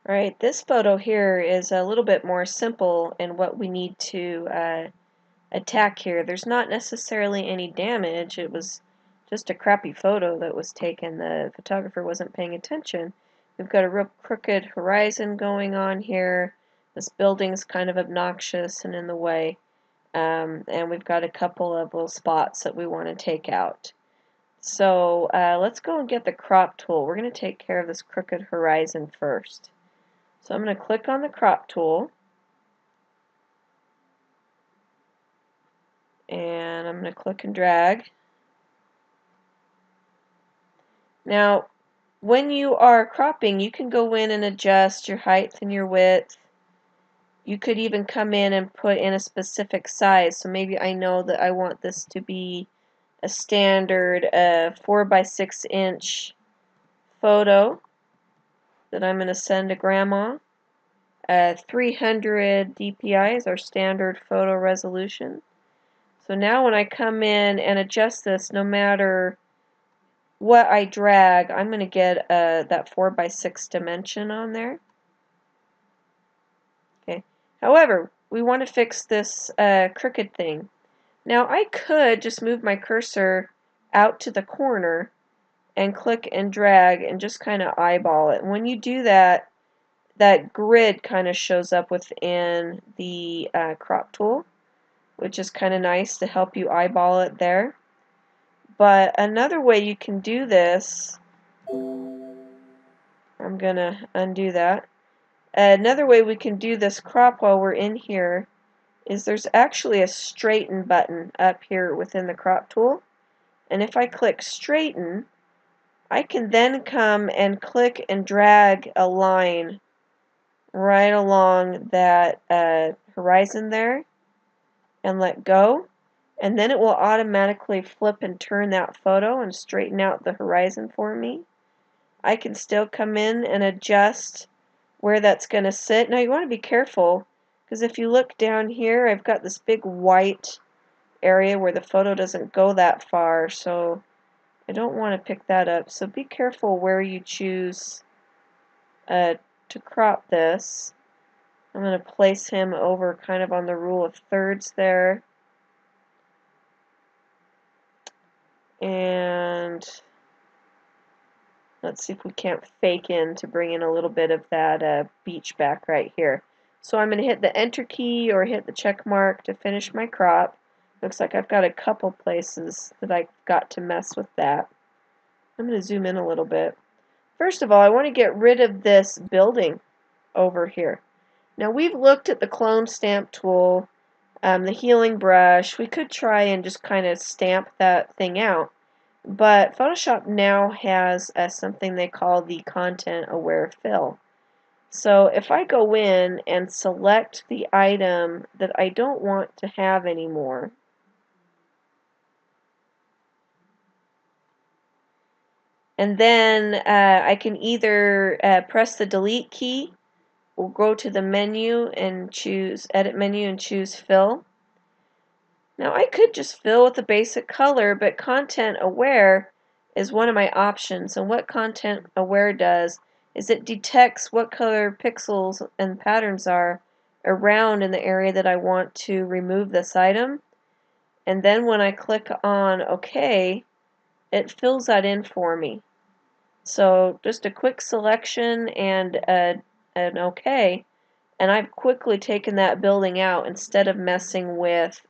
Right, this photo here is a little bit more simple in what we need to attack here. There's not necessarily any damage. It was just a crappy photo that was taken. The photographer wasn't paying attention. We've got a real crooked horizon going on here. This building's kind of obnoxious and in the way. And we've got a couple of little spots that we want to take out. So let's go and get the crop tool. We're going to take care of this crooked horizon first. So I'm going to click on the crop tool, and I'm going to click and drag. Now, when you are cropping, you can go in and adjust your height and your width. You could even come in and put in a specific size. So maybe I know that I want this to be a standard 4 by 6 inch photo that I'm going to send to Grandma. 300 dpi is our standard photo resolution. So now when I come in and adjust this, no matter what I drag, I'm going to get that 4 by 6 dimension on there. Okay. However, we want to fix this crooked thing. Now I could just move my cursor out to the corner and click and drag and just kind of eyeball it. And when you do that, that grid kind of shows up within the crop tool, which is kind of nice to help you eyeball it there. But another way you can do this, I'm going to undo that. Another way we can do this crop while we're in here is there's actually a straighten button up here within the crop tool. And if I click straighten, I can then come and click and drag a line right along that horizon there and let go. And then it will automatically flip and turn that photo and straighten out the horizon for me. I can still come in and adjust where that's going to sit. Now you want to be careful, because if you look down here, I've got this big white area where the photo doesn't go that far, so I don't want to pick that up. So be careful where you choose to crop this. I'm going to place him over kind of on the rule of thirds there. And let's see if we can't fake in to bring in a little bit of that beach back right here. So I'm going to hit the enter key or hit the check mark to finish my crop. Looks like I've got a couple places that I got to mess with that. I'm going to zoom in a little bit. First of all, I want to get rid of this building over here. Now we've looked at the clone stamp tool, the healing brush. We could try and just kind of stamp that thing out. But Photoshop now has something they call the content aware fill. So if I go in and select the item that I don't want to have anymore, and then I can either press the delete key or go to the menu and choose edit menu and choose fill. Now I could just fill with a basic color, but content aware is one of my options, and what content aware does is it detects what color pixels and patterns are around in the area that I want to remove this item, and then when I click on OK, it fills that in for me. So just a quick selection and an OK, and I've quickly taken that building out instead of messing with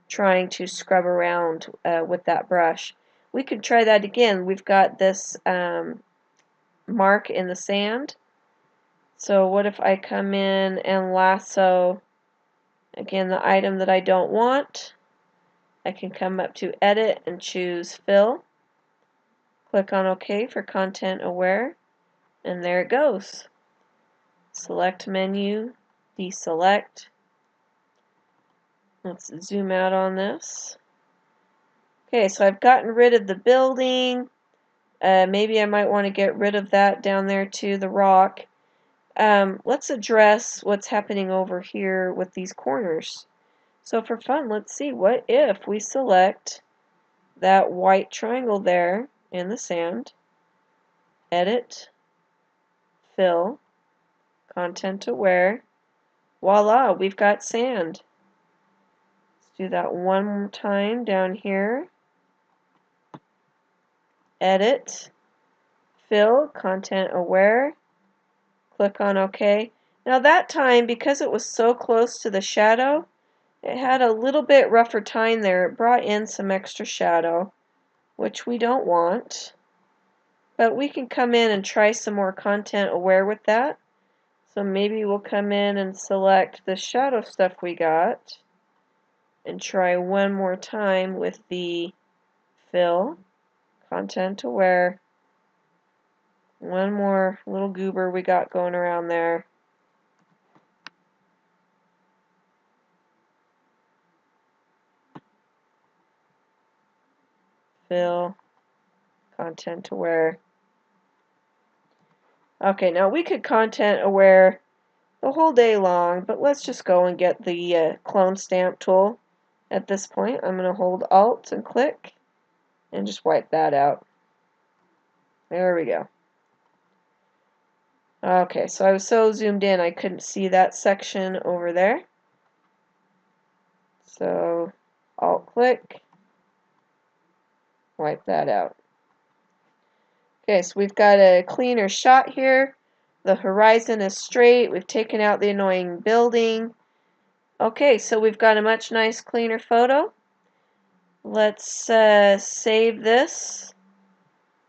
trying to scrub around with that brush. We could try that again. We've got this mark in the sand. So what if I come in and lasso again the item that I don't want? I can come up to edit and choose fill. Click on OK for content aware, and there it goes. Select menu, deselect. Let's zoom out on this. Okay, so I've gotten rid of the building. Maybe I might want to get rid of that down there too, the rock. Let's address what's happening over here with these corners. So for fun, let's see, what if we select that white triangle there in the sand, edit, fill, content aware. Voila, we've got sand. Let's do that one more time down here. Edit, fill, content aware. Click on OK. Now that time, because it was so close to the shadow, it had a little bit rougher time there. It brought in some extra shadow, which we don't want. But we can come in and try some more content aware with that. So maybe we'll come in and select the shadow stuff we got and try one more time with the fill, content aware. One more little goober we got going around there. Fill, content aware. Okay, now we could content aware the whole day long, but let's just go and get the clone stamp tool. At this point, I'm going to hold Alt and click and just wipe that out. There we go. Okay, so I was so zoomed in I couldn't see that section over there. So Alt click, wipe that out. Okay, so we've got a cleaner shot here. The horizon is straight. We've taken out the annoying building. Okay, so we've got a much nice cleaner photo. Let's save this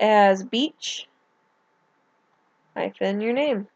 as beach hyphen your name.